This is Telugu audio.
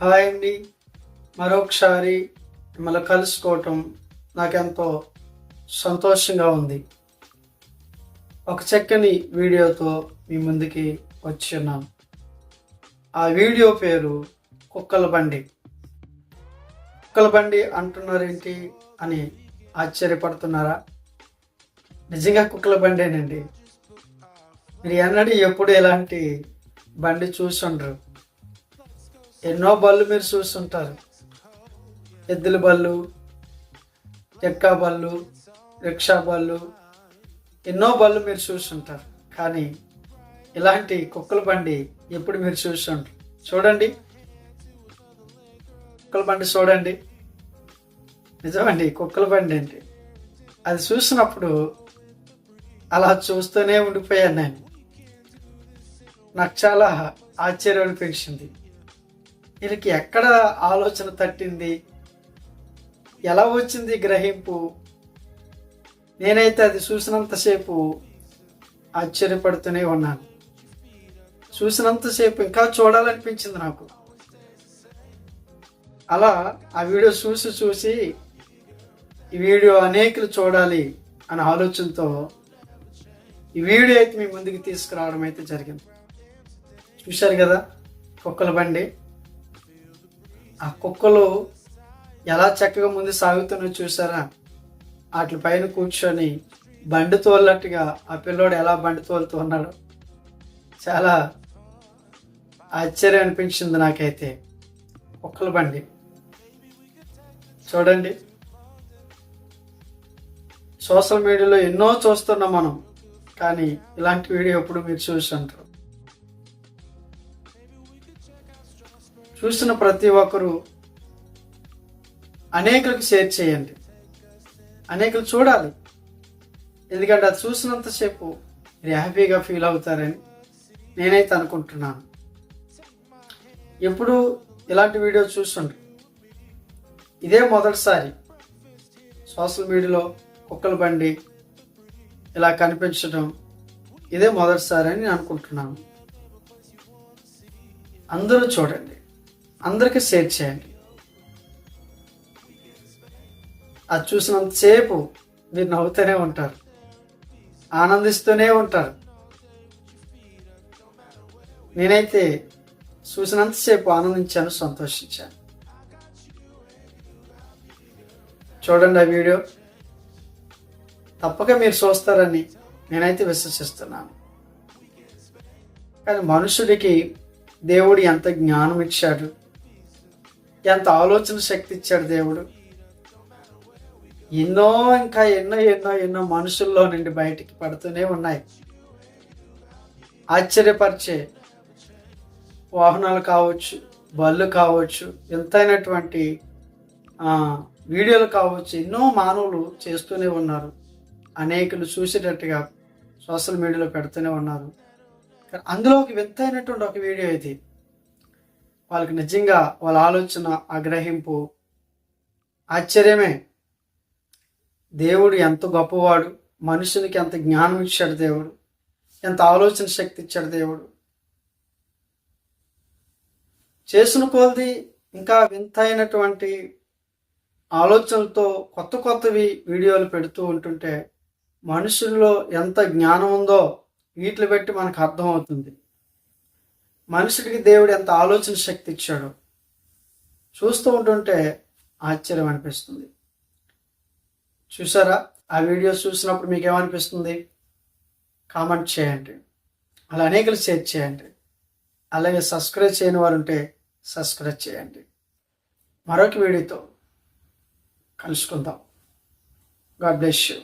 హాయ్ అండి. మరొకసారి మిమ్మల్ని కలుసుకోవటం నాకెంతో సంతోషంగా ఉంది. ఒక చక్కని వీడియోతో మీ ముందుకి వచ్చి ఉన్నాను. ఆ వీడియో పేరు కుక్కల బండి. కుక్కల బండి అంటున్నారేంటి అని ఆశ్చర్యపడుతున్నారా? నిజంగా కుక్కల బండేనండి. మీరు ఎన్నడూ ఎప్పుడు ఇలాంటి బండి చూసుండరు. ఎన్నో బళ్ళు మీరు చూస్తుంటారు. ఎద్దుల బళ్ళు, చెక్కా బళ్ళు, రిక్షా బళ్ళు, ఎన్నో బళ్ళు మీరు చూస్తుంటారు. కానీ ఇలాంటి కుక్కల బండి ఎప్పుడు మీరు చూస్తుంటారు. చూడండి, కుక్కల బండి చూడండి. నిజమండి, కుక్కల బండి అంటే అది చూసినప్పుడు అలా చూస్తూనే ఉండిపోయాను నేను. నాకు చాలా ఆశ్చర్యం అనిపించింది. వీళ్ళకి ఎక్కడ ఆలోచన తట్టింది, ఎలా వచ్చింది గ్రహింపు? నేనైతే అది చూసినంతసేపు ఆశ్చర్యపడుతూనే ఉన్నాను. చూసినంతసేపు ఇంకా చూడాలనిపించింది నాకు. అలా ఆ వీడియో చూసి ఈ వీడియో అనేకులు చూడాలి అనే ఆలోచనతో ఈ వీడియో అయితే మీ ముందుకు తీసుకురావడం అయితే జరిగింది. చూశారు కదా కుక్కల బండి. ఆ కుక్కలు ఎలా చక్కగా ముందు సాగుతున్నో చూసారా? వాటి పైన కూర్చొని బండి తోలినట్టుగా ఆ పిల్లోడు ఎలా బండి తోలుతూ ఉన్నాడు. చాలా ఆశ్చర్యం అనిపించింది నాకైతే. కుక్కల బండి చూడండి. సోషల్ మీడియాలో ఎన్నో చూస్తున్నాం మనం, కానీ ఇలాంటి వీడియో ఎప్పుడు మీరు చూసి ఉంటారు. చూసిన ప్రతి ఒక్కరూ అనేకులకు షేర్ చేయండి. అనేకులు చూడాలి. ఎందుకంటే అది చూసినంతసేపు మీరు హ్యాపీగా ఫీల్ అవుతారని నేనైతే అనుకుంటున్నాను. ఎప్పుడు ఇలాంటి వీడియో చూస్తుండ్రు. ఇదే మొదటిసారి సోషల్ మీడియాలో కుక్కల బండి ఇలా కనిపించడం ఇదే మొదటిసారి అని నేను అనుకుంటున్నాను. అందరూ చూడండి, అందరికీ షేర్ చేయండి. అది చూసినంతసేపు మీరు నవ్వుతూనే ఉంటారు, ఆనందిస్తూనే ఉంటారు. నేనైతే చూసినంతసేపు ఆనందించాను, సంతోషించాను. చూడండి ఆ వీడియో. తప్పక మీరు చూస్తారని నేనైతే విశ్వసిస్తున్నాను. కానీ మనుషుడికి దేవుడు ఎంత జ్ఞానం ఇచ్చాడు, ఎంత ఆలోచన శక్తి ఇచ్చాడు దేవుడు. ఎన్నో ఇంకా ఎన్నో ఎన్నో ఎన్నో మనుషుల్లో నుండి బయటికి పడుతూనే ఉన్నాయి. ఆశ్చర్యపరిచే వాహనాలు కావచ్చు, బళ్ళు కావచ్చు, ఎంతైనటువంటి వీడియోలు కావచ్చు, ఎన్నో మానవులు చేస్తూనే ఉన్నారు. అనేకులు చూసేటట్టుగా సోషల్ మీడియాలో పెడుతూనే ఉన్నారు. అందులో ఒక వింతైనటువంటి ఒక వీడియో ఇది. వాళ్ళకి నిజంగా వాళ్ళ ఆలోచన, ఆగ్రహింపు ఆశ్చర్యమే. దేవుడు ఎంత గొప్పవాడు, మనుషునికి ఎంత జ్ఞానం ఇచ్చాడు దేవుడు, ఎంత ఆలోచన శక్తి ఇచ్చాడు దేవుడు. చేసిన కొలది ఇంకా వింతైనటువంటి ఆలోచనలతో కొత్త కొత్తవి వీడియోలు పెడుతూ ఉంటుంటే మనుషుల్లో ఎంత జ్ఞానం ఉందో వీటిని బట్టి మనకు అర్థమవుతుంది. మనుషుడికి దేవుడు ఎంత ఆలోచన శక్తి ఇచ్చాడో చూస్తూ ఉంటుంటే ఆశ్చర్యం అనిపిస్తుంది. చూసారా? ఆ వీడియోస్ చూసినప్పుడు మీకు ఏమనిపిస్తుంది? కామెంట్ చేయండి. అలా అనేకలు షేర్ చేయండి. అలాగే సబ్స్క్రైబ్ చేయని వారు ఉంటే సబ్స్క్రైబ్ చేయండి. మరొక వీడియోతో కలుసుకుందాం. God bless you.